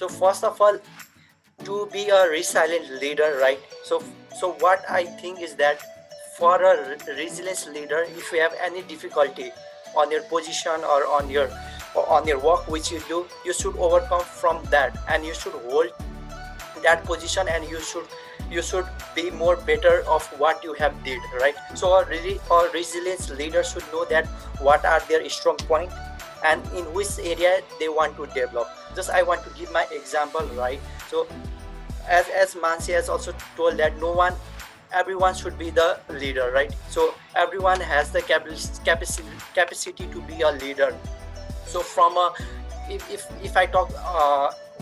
So first of all, to be a resilient leader, right? So what I think is that for a resilient leader, if you have any difficulty on your position or on your work which you do, you should overcome from that, and you should hold that position, and you should be more better of what you have did, right? So a resilience leader should know that what are their strong point and in which area they want to develop. Just I want to give my example, right? So as Mansi has also told that no one, everyone should be the leader, right? So everyone has the capacity to be a leader. So from a, if I talk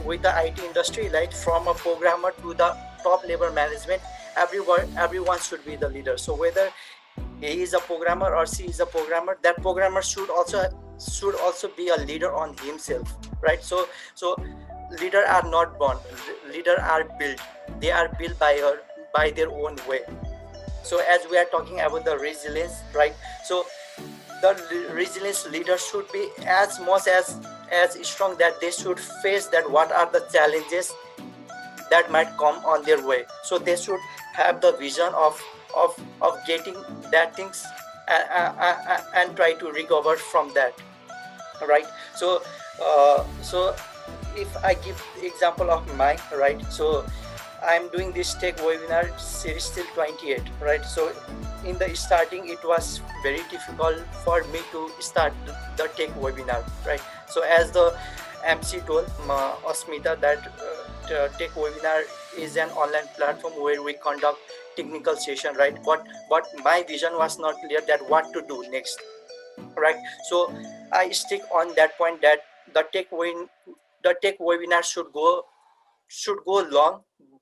with the IT industry, right, from a programmer to the top level management, everyone should be the leader. So whether he is a programmer or she is a programmer, that programmer should also be a leader on himself, right? So leader are not born, leader are built. They are built by their own way. So as we are talking about the resilience, right? So the resilience leader should be as much as strong, that they should face that what are the challenges that might come on their way. So they should have the vision of getting that things, and try to recover from that, right? So if I give example of mine, right? So I'm doing this tech webinar series till 28, right? So in the starting, it was very difficult for me to start the tech webinar, right? So as the MC told Asmita that tech webinar is an online platform where we conduct technical session, right? But my vision was not clear that what to do next, right? So I stick on that point that the tech webinar should go long,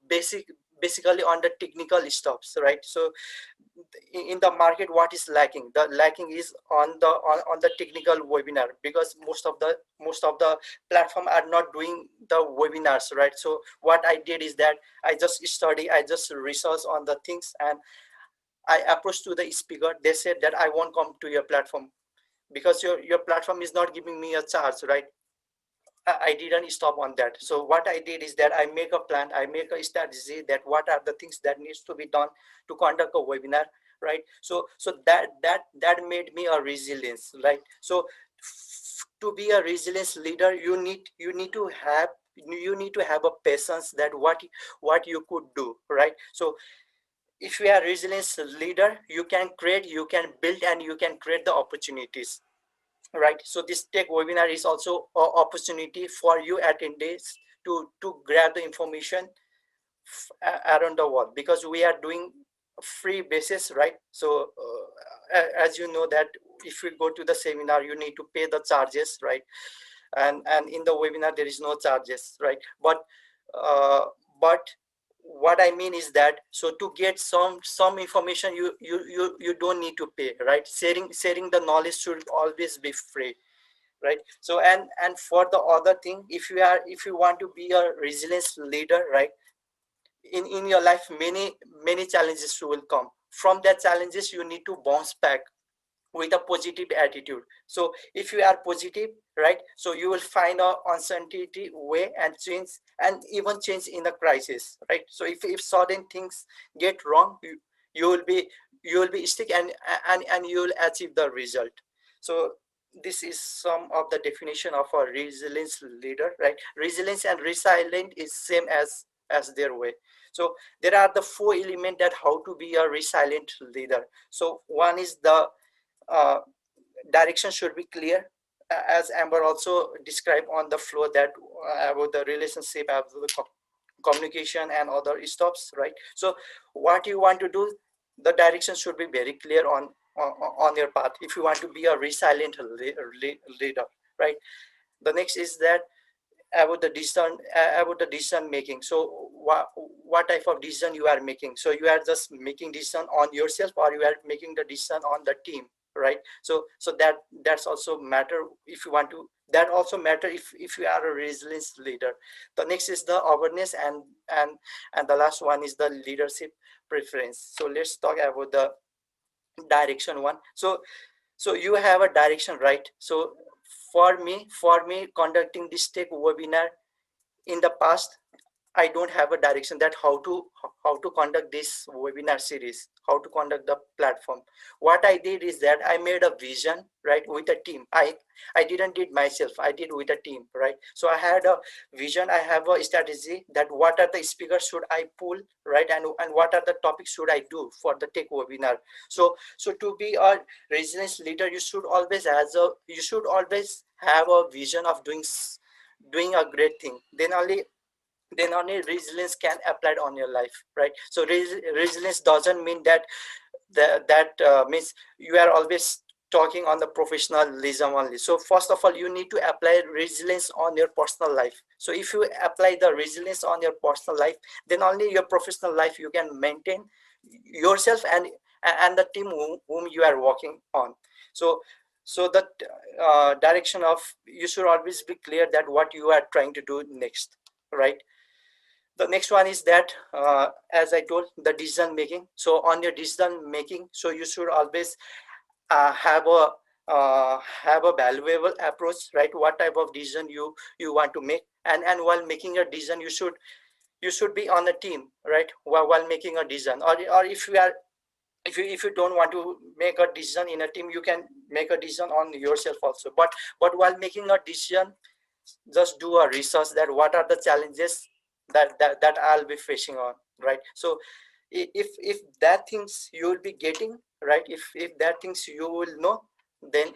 basic basically on the technical stuffs, right? So in the market, what is lacking, the lacking is on the technical webinar, because most of the platform are not doing the webinars, right? So what I did is that I just research on the things, and I approached to the speaker. They said that I won't come to your platform because your platform is not giving me a charge, right? I didn't stop on that. So what I did is that I make a plan, I make a strategy that what are the things that needs to be done to conduct a webinar, right? So that made me a resilience, right? So to be a resilience leader, you need to have a patience that what you could do, right? So if you are a resilience leader, you can create, you can build, and you can create the opportunities, right? So this tech webinar is also an opportunity for you attendees to grab the information around the world, because we are doing free basis, right? So as you know that if you go to the seminar, you need to pay the charges, right? And in the webinar there is no charges, right? Uh, but what I mean is that, so to get some information, you don't need to pay, right? Sharing the knowledge should always be free, right? So and for the other thing, if you want to be a resilience leader, right, in your life, many challenges will come. From that challenges, you need to bounce back with a positive attitude. So if you are positive, right, so you will find a uncertainty way and change, and even change in a crisis, right? So if certain things get wrong, you will be stick, and you will achieve the result. So this is some of the definition of a resilience leader, right? Resilience and resilient is same as their way. So there are the four elements that how to be a resilient leader. So one is the uh, direction should be clear, as Amber also described on the floor, that about the relationship, about the communication and other stops, right? So what you want to do, the direction should be very clear on your path if you want to be a resilient leader, right? The next is that about the decision making. So what type of decision you are making? So you are just making decision on yourself, or you are making the decision on the team, right? So that's also matter if you want to, that also matter if you are a resilience leader. The next is the awareness, and the last one is the leadership preference. So let's talk about the direction one. So you have a direction, right? So for me conducting this tech webinar in the past I don't have a direction that how to conduct this webinar series, how to conduct the platform. What I did is that I made a vision, right, with a team. I didn't did myself. I did with a team, right. So I had a vision. I have a strategy that what are the speakers should I pull, right, and what are the topics should I do for the tech webinar. So to be a resilience leader, you should always have a vision of doing a great thing. Then only resilience can apply on your life, right. So resilience doesn't mean that means you are always talking on the professionalism only. So first of all, you need to apply resilience on your personal life. So if you apply the resilience on your personal life, then only your professional life you can maintain yourself and the team whom you are working on. So so the direction of, you should always be clear that what you are trying to do next, right. The next one is that, as I told, the decision making. So on your decision making, so you should always uh, have a have a valuable approach, right. What type of decision you want to make, and while making a decision, you should be on a team, right, while making a decision. Or if you don't want to make a decision in a team, you can make a decision on yourself also. But while making a decision, just do a research that what are the challenges that I'll be facing on, right. So if that things you will be getting, right, if that things you will know, then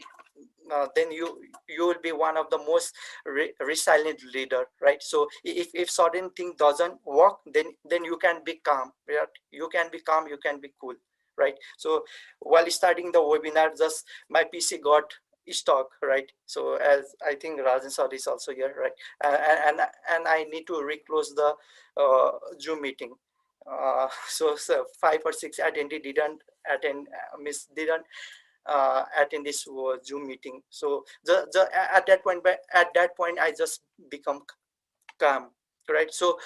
then you will be one of the most resilient leader, right. So if certain thing doesn't work, then you can be calm, right. You can be calm, you can be cool, right. So while starting the webinar, just my PC got stock, right. So as I think Rajan sir is also here, right. And I need to reclose the Zoom meeting. So 5 or 6 attendee didn't attend, miss didn't attend this Zoom meeting. So at that point I just become calm, right. So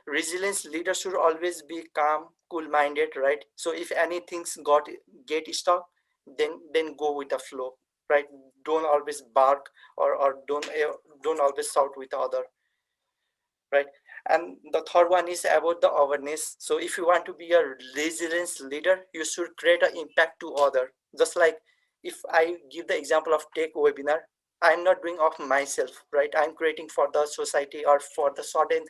resilience leader should always be calm, cool minded, right. So if anything's get stuck, then go with the flow, right. Don't always bark, or don't always shout with the other, right. And the third one is about the awareness. So if you want to be a resilience leader, you should create an impact to other. Just like, if I give the example of take webinar, I'm not doing of myself, right. I'm creating for the society or for the certain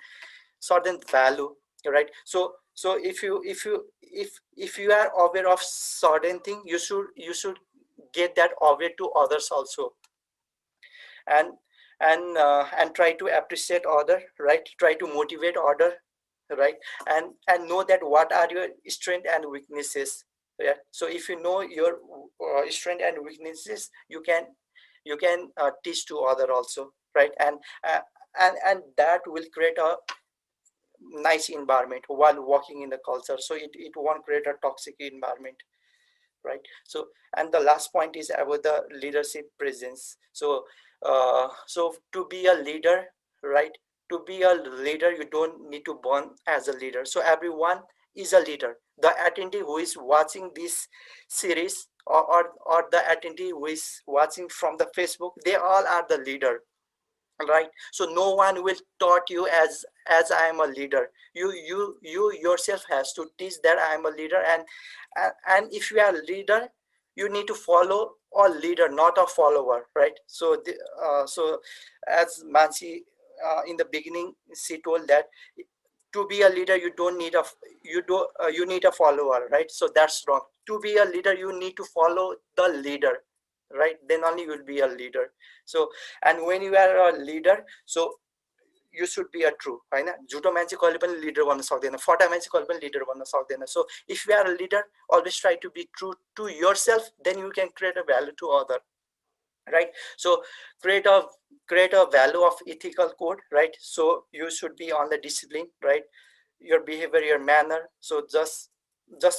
value, right. So if you are aware of certain thing, you should get that aware to others also. And and uh, and try to appreciate other, right. Try to motivate other, right. And know that what are your strength and weaknesses. Yeah. So if you know your strength and weaknesses, you can teach to other also, right. And that will create a nice environment while working in the culture, so it won't create a toxic environment, right. So, and the last point is about the leadership presence. So to be a leader, right, to be a leader, you don't need to born as a leader. So everyone is a leader. The attendee who is watching this series, or the attendee who is watching from the Facebook, they all are the leader, right. So no one will taught you as I am a leader. You yourself has to teach that I am a leader. And if you are a leader, you need to follow a leader, not a follower, right. So as Mansi, in the beginning, she told that to be a leader you don't need a you need a follower, right. So that's wrong. To be a leader, you need to follow the leader, right. Then only you will be a leader. So, and when you are a leader, so you should be a true, होइन. झुटो मान्छे कहिले पनि leader बन्न सक्दैन, फटा मान्छे कहिले पनि लिडर बन्न सक्दैन. So if you are a leader, always try to be true to yourself, then you can create a value to other, right. So create a create a value of ethical code, right. So you should be on the discipline, right, your behavior, your manner. So just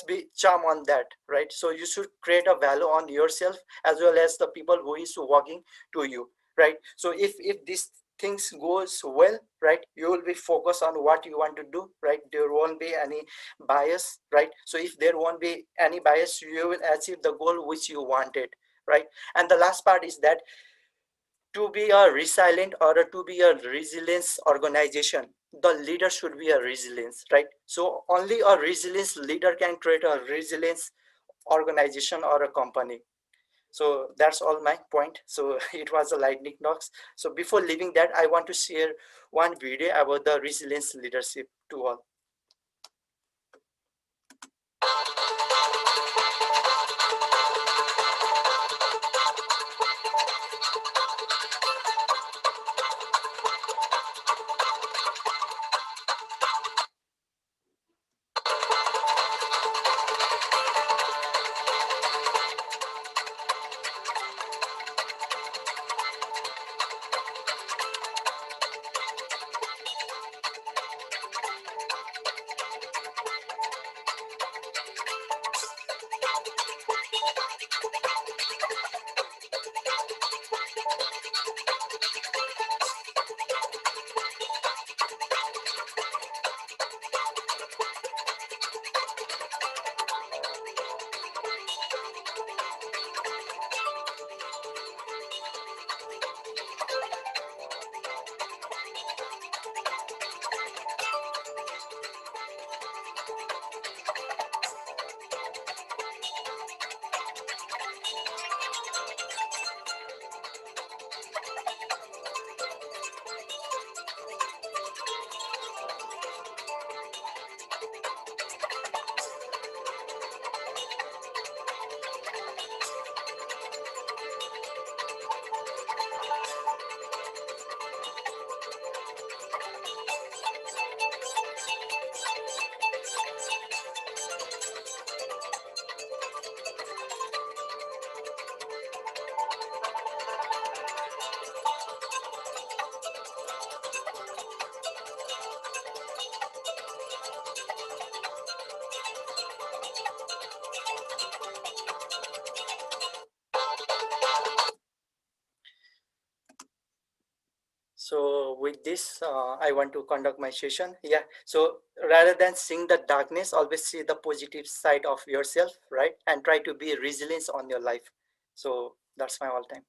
be charm on that, right. So you should create a value on yourself as well as the people who is working to you, right. So if these things goes well, right, you will be focused on what you want to do, right. There won't be any bias, right. So if there won't be any bias, you will achieve the goal which you wanted, right. And the last part is that to be a resilient or to be a resilience organization, the leader should be a resilience, right? So only a resilience leader can create a resilience organization or a company. So that's all my point. So it was a lightning talks. So before leaving that, I want to share one video about the resilience leadership to all. So with this, I want to conduct my session. Yeah. So rather than seeing the darkness, always see the positive side of yourself, right? And try to be resilient on your life. So that's my all time.